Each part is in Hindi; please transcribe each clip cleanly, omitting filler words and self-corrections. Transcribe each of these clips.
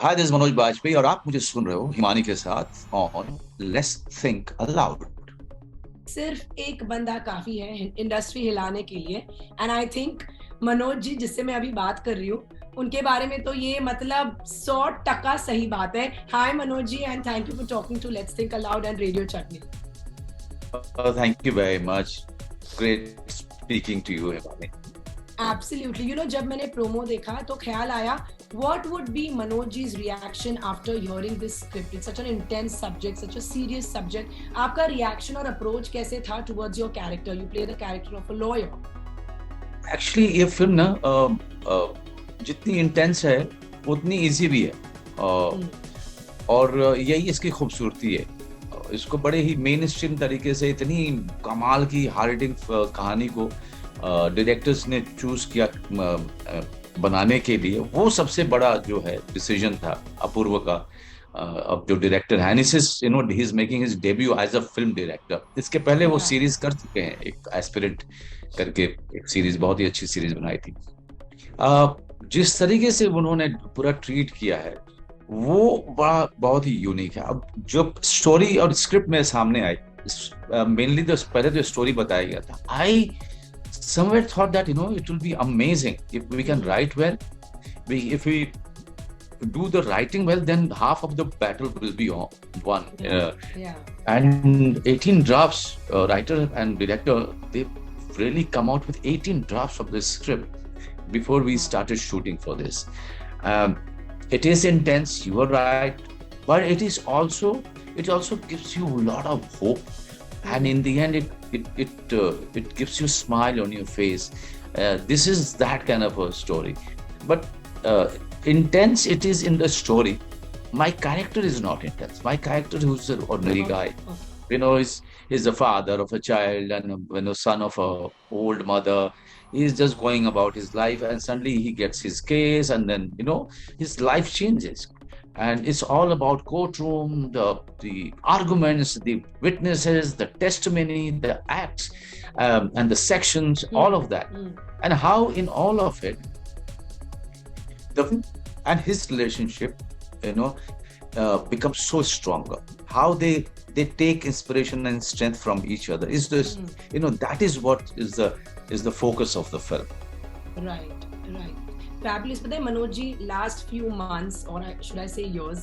हाय, दिस मनोज बाजपेयी और आप मुझे सुन रहे हो हिमानी के साथ ऑन लेट्स थिंक अलाउड। सिर्फ एक बंदा काफी है इंडस्ट्री हिलाने के लिए। And I think Manoj ji जिससे मैं अभी बात कर रही हूँ उनके बारे में तो ये मतलब 100% सही बात है। Hi Manoj ji and thank you for talking to let's think aloud and radio chutney. Thank you very much. Great speaking to you Himani. Absolutely, you know जब मैंने प्रोमो देखा तो ख्याल आया what would be Manoj's reaction after hearing this script? It's such an intense subject, such a serious subject. आपका reaction और approach कैसे था towards your character? You play the character of a lawyer. Actually ये फिल्म ना जितनी इंटेंस है उतनी इजी भी है। और यही इसकी खूबसूरती है। इसको बड़े ही मेन स्ट्रीम तरीके से इतनी कमाल की हार्ड हिटिंग कहानी को डायरेक्टर्स ने चूज किया बनाने के लिए। वो सबसे बड़ा जो है डिसीजन था अपूर्व का। अब जो डायरेक्टर है he is making his debut as a film director. इसके पहले वो Right. सीरीज कर चुके हैं, एक एस्पिरेंट करके एक सीरीज, बहुत ही अच्छी सीरीज बनाई थी। जिस तरीके से उन्होंने पूरा ट्रीट किया है वो बड़ा बहुत ही यूनिक है। अब जो स्टोरी और स्क्रिप्ट मेरे सामने आई, मेनली तो पहले तो स्टोरी बताया गया था। आई somewhere thought that it will be amazing if we can write well. If we do the writing well, then half of the battle will be won. Yeah. And 18 drafts, writer and director, they really come out with 18 drafts of this script before we started shooting for this. um, it is intense, you are right, but it also gives you a lot of hope. And in the end it gives you a smile on your face. This is that kind of a story. But intense it is in the story. My character is not intense. My character, who's an ordinary guy, is the father of a child and son of a old mother. He's just going about his life, and suddenly he gets his case, and then his life changes. And it's all about courtroom, the arguments, the witnesses, the testimony, the acts, and the sections, all of that. And how in all of it, the and his relationship, you know becomes so stronger. How they take inspiration and strength from each other is this. That is what is the focus of the film. Right. Fabulous. But then Manoj ji, last few months, or should I say years,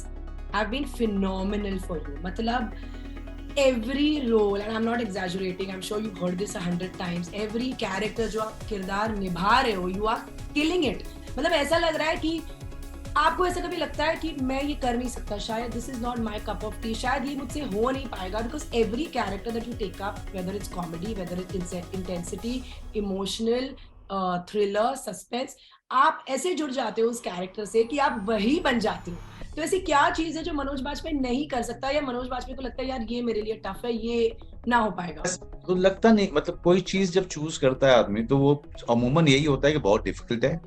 have been phenomenal for you. Matlab, every role, and I'm not exaggerating, I'm sure you've heard this 100 times, every character जो आप किरदार निभा रहे हो, you are killing it. मतलब ऐसा लग रहा है कि आपको ऐसा कभी लगता है कि मैं ये कर नहीं सकता, शायद this is not my cup of tea, शायद ये मुझसे हो नहीं पाएगा, because every character that you take up, whether it's comedy, whether it's intensity, emotional, thriller, suspense, आप ऐसे जुड़ जाते हो उस कैरेक्टर से कि आप वही बन जाते हो। तो ऐसी क्या चीज है जो मनोज बाजपेयी नहीं कर सकता, या मनोज बाजपेयी को लगता है यार ये मेरे लिए टफ है, ये ना हो पाएगा? तो लगता नहीं, मतलब कोई चीज जब चूज करता है आदमी तो वो अमूमन यही होता है कि बहुत डिफिकल्ट है,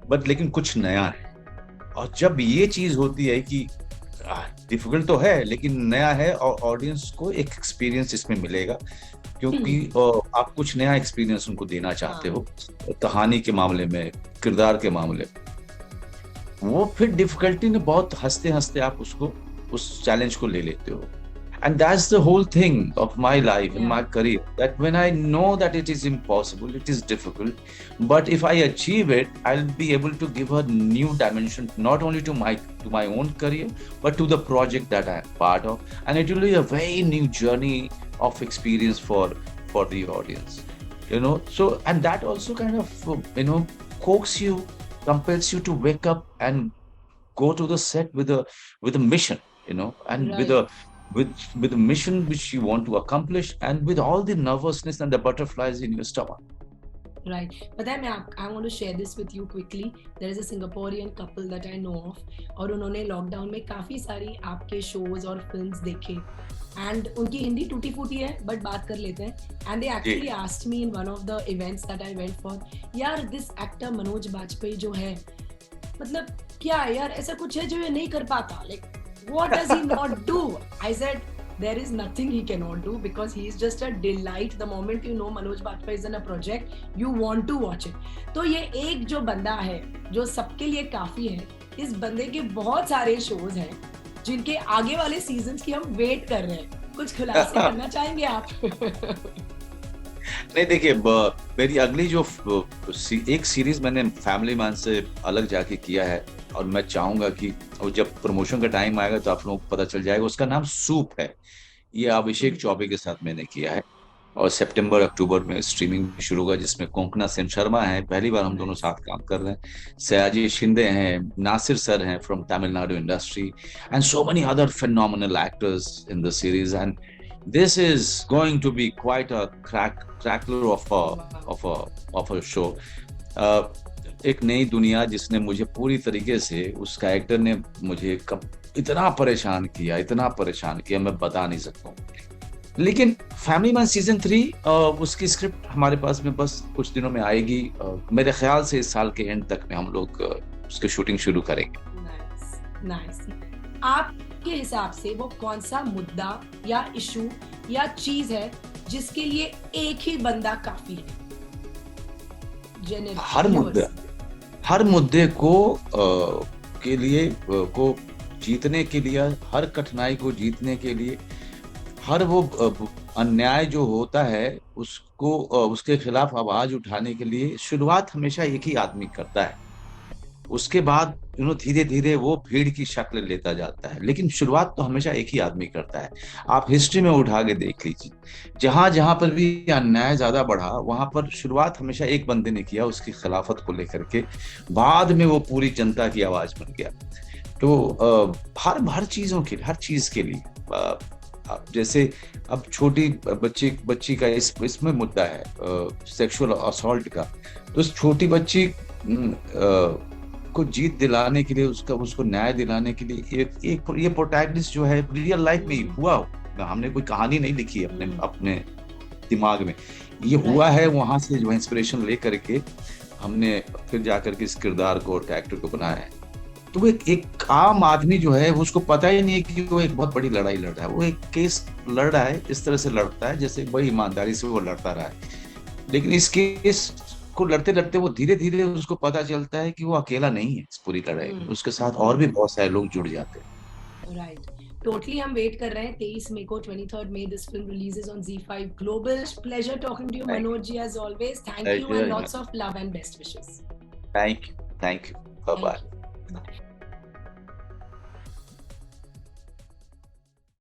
बट लेकिन कुछ नया है। और जब ये चीज होती है कि डिफिकल्ट तो है लेकिन नया है, और ऑडियंस को एक एक्सपीरियंस इसमें मिलेगा, क्योंकि आप कुछ नया एक्सपीरियंस उनको देना चाहते हो कहानी के मामले में, किरदार के मामले में, वो फिर डिफिकल्टी में बहुत हंसते हंसते आप उसको, उस चैलेंज को ले लेते हो। And that's the whole thing of my life and my career, that when I know that it is impossible, it is difficult, but if I achieve it, I'll be able to give a new dimension, not only to my own career, but to the project that I'm part of, and it will be a very new journey of experience for the audience. So, and that also kind of coaxes you, compels you to wake up and go to the set with a mission, and with a mission which you want to accomplish, and with all the nervousness and the butterflies in your stomach. Right. But then I want to share this with you quickly. There is a Singaporean couple that I know of, और उन्होंने लॉकडाउन में काफी सारी आपके शोज और फिल्म्स देखे, एंड उनकी हिंदी टूटी फूटी है बट बात कर लेते हैं, and they actually asked me in one of the events that I went for, यार दिस एक्टर मनोज बाजपेयी जो है, मतलब क्या है यार, ऐसा कुछ है जो ये नहीं कर पाता, like what does he not do? I said there is nothing he cannot do, because he is just a delight. The moment you know Manoj Bajpayee is in a project, you want to watch it. तो ये एक जो बंदा है जो सबके लिए काफी है, इस बंदे के बहुत सारे शोज हैं जिनके आगे वाले सीजन्स की हम वेट कर रहे हैं, कुछ खुलासे करना चाहेंगे आप? नहीं देखिए, मेरी अगली जो एक सीरीज मैंने फैमिली मैन से अलग जाके किया है, और मैं चाहूंगा कि जब प्रमोशन का टाइम आएगा तो आप लोगों को पता चल जाएगा। उसका नाम सूप है। ये अभिषेक चौबे के साथ मैंने किया है, और सितंबर अक्टूबर में स्ट्रीमिंग शुरू होगा, जिसमें कोंकणा सेन शर्मा है, पहली बार हम दोनों साथ काम कर रहे हैं। सयाजी शिंदे हैं, नासिर सर हैं from Tamil Nadu industry, and so many other phenomenal actors in the series. And this is going to be quite a crackler of a show. एक नई दुनिया जिसने मुझे पूरी तरीके से, उस कैरेक्टर ने मुझे कब इतना परेशान किया मैं बता नहीं सकता हूँ। लेकिन फैमिली मैन सीजन 3 उसकी स्क्रिप्ट हमारे पास में बस कुछ दिनों में आएगी। मेरे ख्याल से इस साल के एंड तक में हम लोग उसकी शूटिंग शुरू करेंगे। नाइस। आपके हिसाब से वो कौन सा मुद्दा या इशू या चीज है जिसके लिए एक ही बंदा काफी है? हर मुद्दे को के लिए को जीतने के लिए, हर कठिनाई को जीतने के लिए, हर वो अन्याय जो होता है उसको उसके खिलाफ आवाज उठाने के लिए शुरुआत हमेशा एक ही आदमी करता है। उसके बाद धीरे धीरे वो भीड़ की शक्ल लेता जाता है, लेकिन शुरुआत तो हमेशा एक ही आदमी करता है। आप हिस्ट्री में उठा के देख लीजिए, जहां जहां पर भी अन्याय ज्यादा बढ़ा वहां पर शुरुआत हमेशा एक बंदे ने किया उसकी खिलाफत को लेकर के, बाद में वो पूरी जनता की आवाज बन गया। तो हर चीज के लिए जैसे अब छोटी बच्ची का इसमें मुद्दा है सेक्सुअल असॉल्ट का, तो उस छोटी बच्ची को जीत दिलाने के लिए, उसको न्याय दिलाने के लिए एक ये प्रोटैगनिस्ट जो है रियल लाइफ में ही हुआ। हमने कोई कहानी नहीं लिखी अपने दिमाग में, ये हुआ है। वहां से जो इंस्पिरेशन ले करके हमने फिर जाकर के इस किरदार को और कैरेक्टर को बनाया है। तो एक आम आदमी जो है उसको पता ही नहीं है कि वो एक बहुत बड़ी लड़ाई लड़ रहा है। वो एक केस लड़ रहा है, इस तरह से लड़ता है जैसे बड़ी ईमानदारी से वो लड़ता रहा है। लेकिन इस केस को लड़ते लड़ते वो धीरे धीरे उसको पता चलता है कि वो अकेला नहीं है इस पूरी लड़ाई में, उसके साथ और भी बहुत सारे लोग जुड़ जाते हैं। राइट, टोटली हम वेट कर रहे हैं 23 मई को, 23rd May this film releases on ZEE5 Global. Pleasure talking to you, Manoj ji, as always. Thank you and lots of love and best wishes. Thank you. Bye bye.